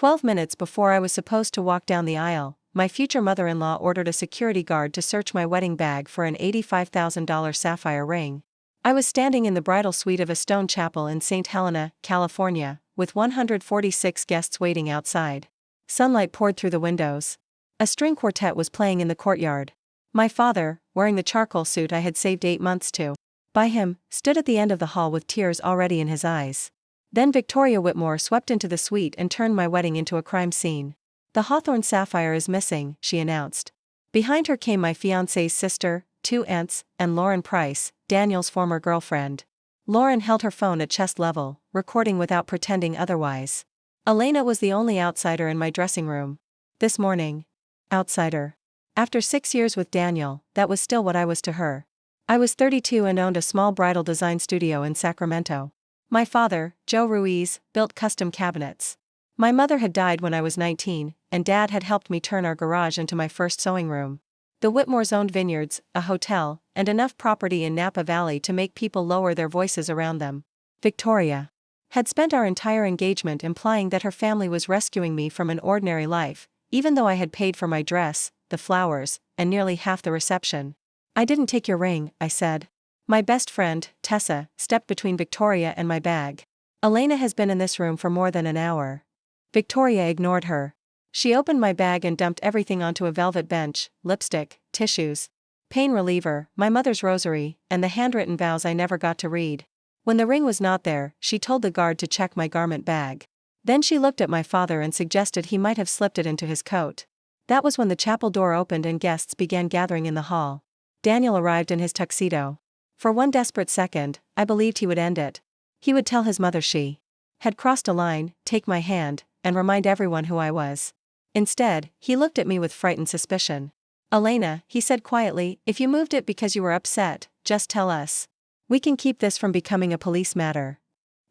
12 minutes before I was supposed to walk down the aisle, my future mother-in-law ordered a security guard to search my wedding bag for an $85,000 sapphire ring. I was standing in the bridal suite of a stone chapel in St. Helena, California, with 146 guests waiting outside. Sunlight poured through the windows. A string quartet was playing in the courtyard. My father, wearing the charcoal suit I had saved 8 months to buy him, stood at the end of the hall with tears already in his eyes. Then Victoria Whitmore swept into the suite and turned my wedding into a crime scene. "The Hawthorne sapphire is missing," she announced. Behind her came my fiancé's sister, 2 aunts, and Lauren Price, Daniel's former girlfriend. Lauren held her phone at chest level, recording without pretending otherwise. Elena was the only outsider in my dressing room. This morning. Outsider. After 6 years with Daniel, that was still what I was to her. I was 32 and owned a small bridal design studio in Sacramento. My father, Joe Ruiz, built custom cabinets. My mother had died when I was 19, and Dad had helped me turn our garage into my first sewing room. The Whitmores owned vineyards, a hotel, and enough property in Napa Valley to make people lower their voices around them. Victoria had spent our entire engagement implying that her family was rescuing me from an ordinary life, even though I had paid for my dress, the flowers, and nearly half the reception. "I didn't take your ring," I said. My best friend, Tessa, stepped between Victoria and my bag. "Elena has been in this room for more than an hour." Victoria ignored her. She opened my bag and dumped everything onto a velvet bench: lipstick, tissues, pain reliever, my mother's rosary, and the handwritten vows I never got to read. When the ring was not there, she told the guard to check my garment bag. Then she looked at my father and suggested he might have slipped it into his coat. That was when the chapel door opened and guests began gathering in the hall. Daniel arrived in his tuxedo. For one desperate second, I believed he would end it. He would tell his mother she had crossed a line, take my hand, and remind everyone who I was. Instead, he looked at me with frightened suspicion. "Elena," he said quietly, "if you moved it because you were upset, just tell us. We can keep this from becoming a police matter."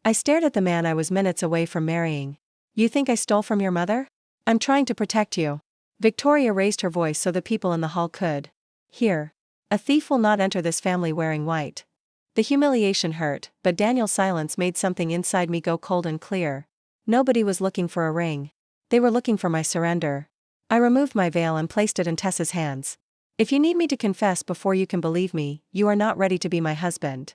I stared at the man I was minutes away from marrying. "You think I stole from your mother? I'm trying to protect you." Victoria raised her voice so the people in the hall could hear. "A thief will not enter this family wearing white." The humiliation hurt, but Daniel's silence made something inside me go cold and clear. Nobody was looking for a ring. They were looking for my surrender. I removed my veil and placed it in Tessa's hands. "If you need me to confess before you can believe me, you are not ready to be my husband."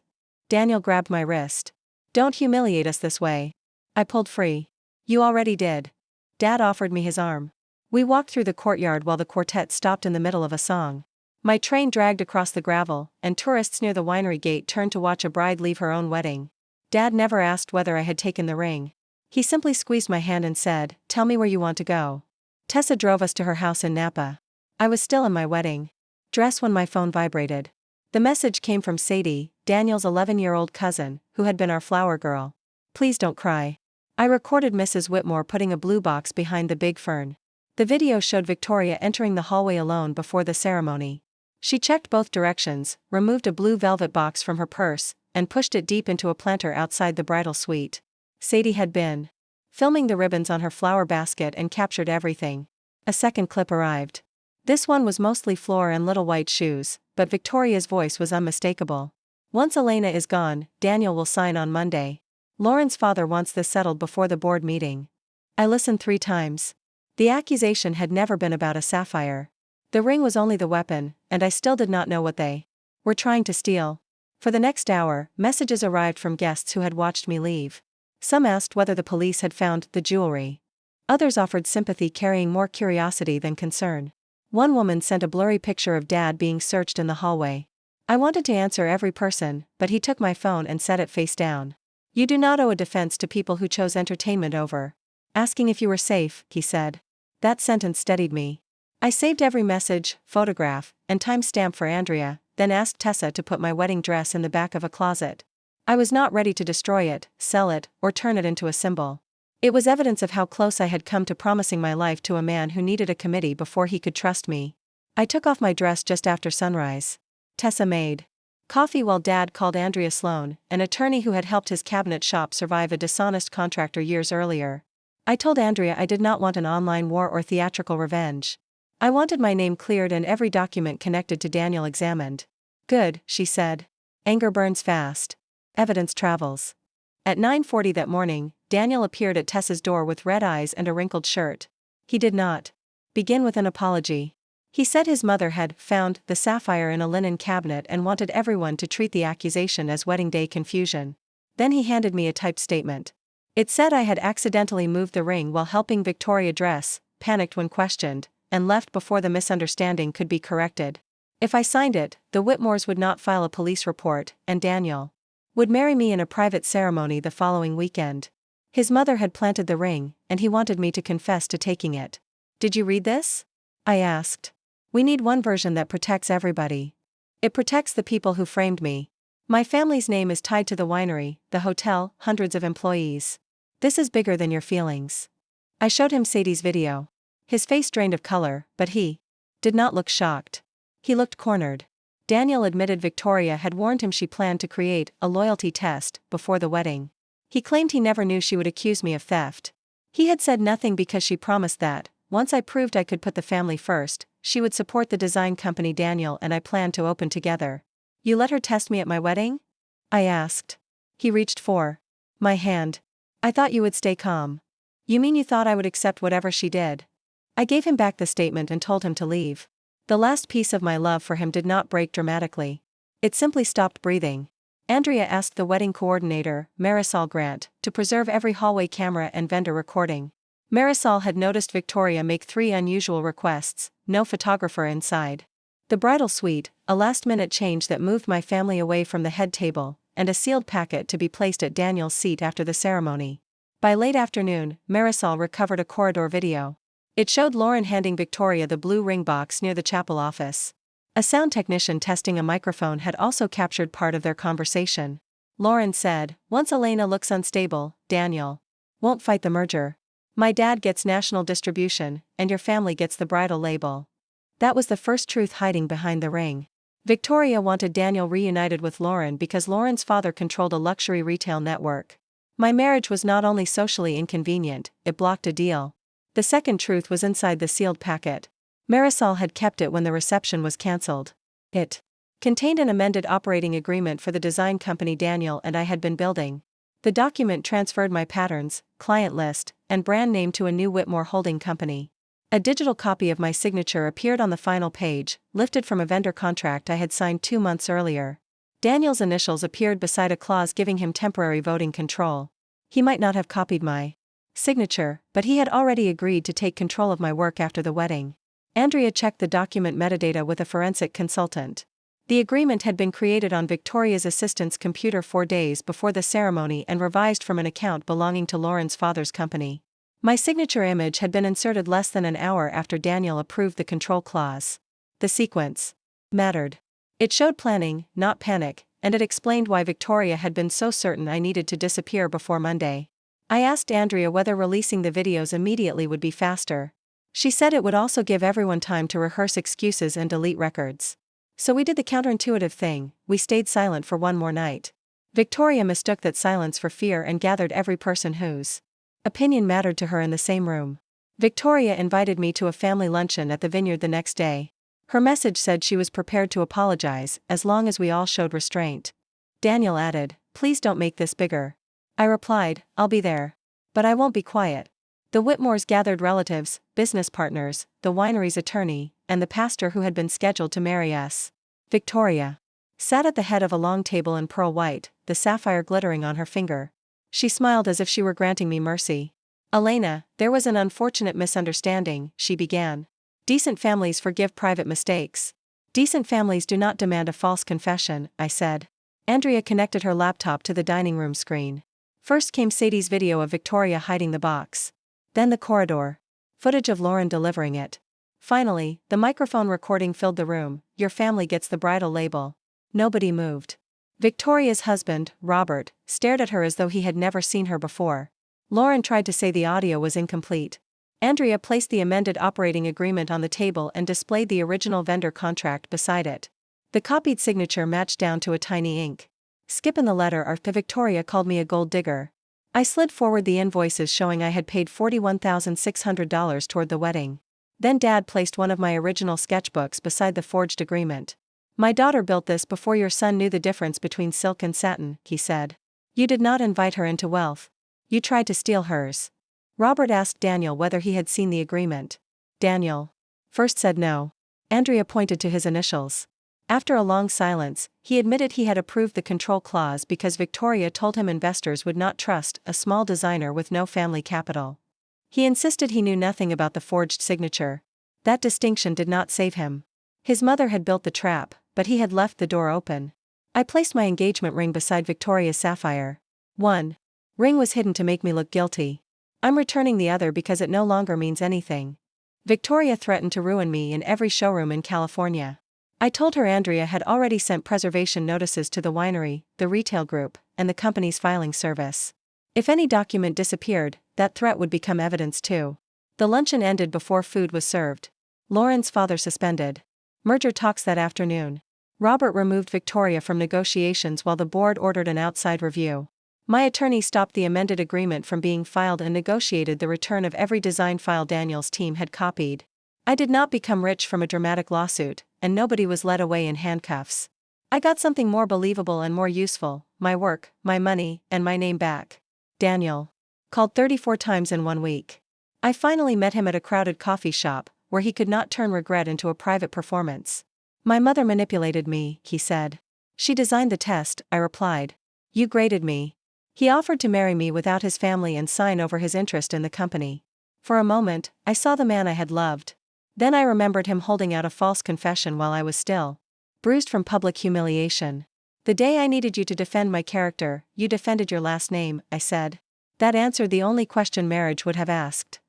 Daniel grabbed my wrist. "Don't humiliate us this way." I pulled free. "You already did." Dad offered me his arm. We walked through the courtyard while the quartet stopped in the middle of a song. My train dragged across the gravel, and tourists near the winery gate turned to watch a bride leave her own wedding. Dad never asked whether I had taken the ring. He simply squeezed my hand and said, "Tell me where you want to go." Tessa drove us to her house in Napa. I was still in my wedding dress when my phone vibrated. The message came from Sadie, Daniel's 11-year-old cousin, who had been our flower girl. "Please don't cry." I recorded Mrs. Whitmore putting a blue box behind the big fern. The video showed Victoria entering the hallway alone before the ceremony. She checked both directions, removed a blue velvet box from her purse, and pushed it deep into a planter outside the bridal suite. Sadie had been filming the ribbons on her flower basket and captured everything. A second clip arrived. This one was mostly floor and little white shoes, but Victoria's voice was unmistakable. "Once Elena is gone, Daniel will sign on Monday. Lauren's father wants this settled before the board meeting." I listened 3 times. The accusation had never been about a sapphire. The ring was only the weapon, and I still did not know what they were trying to steal. For the next hour, messages arrived from guests who had watched me leave. Some asked whether the police had found the jewelry. Others offered sympathy, carrying more curiosity than concern. One woman sent a blurry picture of Dad being searched in the hallway. I wanted to answer every person, but he took my phone and set it face down. "You do not owe a defense to people who chose entertainment over asking if you were safe," he said. That sentence steadied me. I saved every message, photograph, and timestamp for Andrea, then asked Tessa to put my wedding dress in the back of a closet. I was not ready to destroy it, sell it, or turn it into a symbol. It was evidence of how close I had come to promising my life to a man who needed a committee before he could trust me. I took off my dress just after sunrise. Tessa made coffee while Dad called Andrea Sloan, an attorney who had helped his cabinet shop survive a dishonest contractor years earlier. I told Andrea I did not want an online war or theatrical revenge. I wanted my name cleared and every document connected to Daniel examined. "Good," she said. "Anger burns fast. Evidence travels." At 9:40 that morning, Daniel appeared at Tessa's door with red eyes and a wrinkled shirt. He did not begin with an apology. He said his mother had found the sapphire in a linen cabinet and wanted everyone to treat the accusation as wedding day confusion. Then he handed me a typed statement. It said I had accidentally moved the ring while helping Victoria dress, panicked when questioned, and left before the misunderstanding could be corrected. If I signed it, the Whitmores would not file a police report, and Daniel would marry me in a private ceremony the following weekend. His mother had planted the ring, and he wanted me to confess to taking it. Did you read this? I asked. We need one version that protects everybody. It protects the people who framed me. My family's name is tied to the winery, the hotel, hundreds of employees. This is bigger than your feelings. I showed him Sadie's video. His face drained of color, but he did not look shocked. He looked cornered. Daniel admitted Victoria had warned him she planned to create a loyalty test before the wedding. He claimed he never knew she would accuse me of theft. He had said nothing because she promised that, once I proved I could put the family first, she would support the design company Daniel and I planned to open together. You let her test me at my wedding? I asked. He reached for my hand. I thought you would stay calm. You mean you thought I would accept whatever she did? I gave him back the statement and told him to leave. The last piece of my love for him did not break dramatically. It simply stopped breathing. Andrea asked the wedding coordinator, Marisol Grant, to preserve every hallway camera and vendor recording. Marisol had noticed Victoria make 3 unusual requests: no photographer inside the bridal suite, a last-minute change that moved my family away from the head table, and a sealed packet to be placed at Daniel's seat after the ceremony. By late afternoon, Marisol recovered a corridor video. It showed Lauren handing Victoria the blue ring box near the chapel office. A sound technician testing a microphone had also captured part of their conversation. Lauren said, "Once Elena looks unstable, Daniel won't fight the merger. My dad gets national distribution, and your family gets the bridal label." That was the first truth hiding behind the ring. Victoria wanted Daniel reunited with Lauren because Lauren's father controlled a luxury retail network. My marriage was not only socially inconvenient, it blocked a deal. The second truth was inside the sealed packet. Marisol had kept it when the reception was cancelled. It contained an amended operating agreement for the design company Daniel and I had been building. The document transferred my patterns, client list, and brand name to a new Whitmore holding company. A digital copy of my signature appeared on the final page, lifted from a vendor contract I had signed 2 months earlier. Daniel's initials appeared beside a clause giving him temporary voting control. He might not have copied my signature, but he had already agreed to take control of my work after the wedding. Andrea checked the document metadata with a forensic consultant. The agreement had been created on Victoria's assistant's computer 4 days before the ceremony and revised from an account belonging to Lauren's father's company. My signature image had been inserted less than an hour after Daniel approved the control clause. The sequence mattered. It showed planning, not panic, and it explained why Victoria had been so certain I needed to disappear before Monday. I asked Andrea whether releasing the videos immediately would be faster. She said it would also give everyone time to rehearse excuses and delete records. So we did the counterintuitive thing, we stayed silent for one more night. Victoria mistook that silence for fear and gathered every person whose opinion mattered to her in the same room. Victoria invited me to a family luncheon at the vineyard the next day. Her message said she was prepared to apologize, as long as we all showed restraint. Daniel added, "Please don't make this bigger." I replied, "I'll be there. But I won't be quiet." The Whitmores gathered relatives, business partners, the winery's attorney, and the pastor who had been scheduled to marry us. Victoria sat at the head of a long table in pearl white, the sapphire glittering on her finger. She smiled as if she were granting me mercy. "Elena, there was an unfortunate misunderstanding," she began. "Decent families forgive private mistakes. Decent families do not demand a false confession," I said. Andrea connected her laptop to the dining room screen. First came Sadie's video of Victoria hiding the box. Then the corridor footage of Lauren delivering it. Finally, the microphone recording filled the room. "Your family gets the bridal label." Nobody moved. Victoria's husband, Robert, stared at her as though he had never seen her before. Lauren tried to say the audio was incomplete. Andrea placed the amended operating agreement on the table and displayed the original vendor contract beside it. The copied signature matched down to a tiny ink. Skip in the letter after Victoria called me a gold digger. I slid forward the invoices showing I had paid $41,600 toward the wedding. Then Dad placed one of my original sketchbooks beside the forged agreement. "My daughter built this before your son knew the difference between silk and satin," he said. "You did not invite her into wealth. You tried to steal hers. Robert asked Daniel whether he had seen the agreement. Daniel first said no. Andrea pointed to his initials. After a long silence, he admitted he had approved the control clause because Victoria told him investors would not trust a small designer with no family capital. He insisted he knew nothing about the forged signature. That distinction did not save him. His mother had built the trap, but he had left the door open. I placed my engagement ring beside Victoria's sapphire. One ring was hidden to make me look guilty. I'm returning the other because it no longer means anything. Victoria threatened to ruin me in every showroom in California. I told her Andrea had already sent preservation notices to the winery, the retail group, and the company's filing service. If any document disappeared, that threat would become evidence too. The luncheon ended before food was served. Lauren's father suspended merger talks that afternoon. Robert removed Victoria from negotiations while the board ordered an outside review. My attorney stopped the amended agreement from being filed and negotiated the return of every design file Daniel's team had copied. I did not become rich from a dramatic lawsuit, and nobody was led away in handcuffs. I got something more believable and more useful: my work, my money, and my name back. Daniel called 34 times in 1 week. I finally met him at a crowded coffee shop, where he could not turn regret into a private performance. My mother manipulated me, he said. She designed the test, I replied. You graded me. He offered to marry me without his family and sign over his interest in the company. For a moment, I saw the man I had loved. Then I remembered him holding out a false confession while I was still bruised from public humiliation. The day I needed you to defend my character, you defended your last name, I said. That answered the only question marriage would have asked.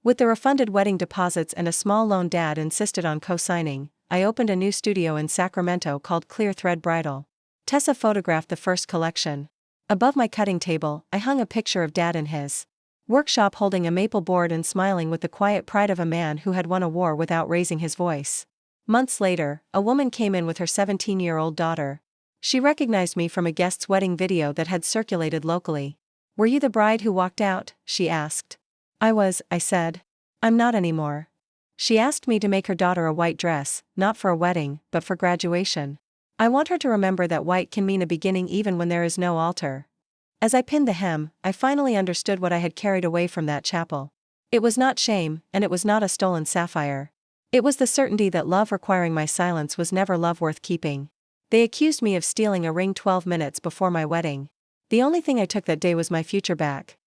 With the refunded wedding deposits and a small loan Dad insisted on co-signing, I opened a new studio in Sacramento called Clear Thread Bridal. Tessa photographed the first collection. Above my cutting table, I hung a picture of Dad in his workshop holding a maple board and smiling with the quiet pride of a man who had won a war without raising his voice. Months later, a woman came in with her 17-year-old daughter. She recognized me from a guest's wedding video that had circulated locally. Were you the bride who walked out? She asked. I was, I said. I'm not anymore. She asked me to make her daughter a white dress, not for a wedding, but for graduation. I want her to remember that white can mean a beginning even when there is no altar. As I pinned the hem, I finally understood what I had carried away from that chapel. It was not shame, and it was not a stolen sapphire. It was the certainty that love requiring my silence was never love worth keeping. They accused me of stealing a ring 12 minutes before my wedding. The only thing I took that day was my future back.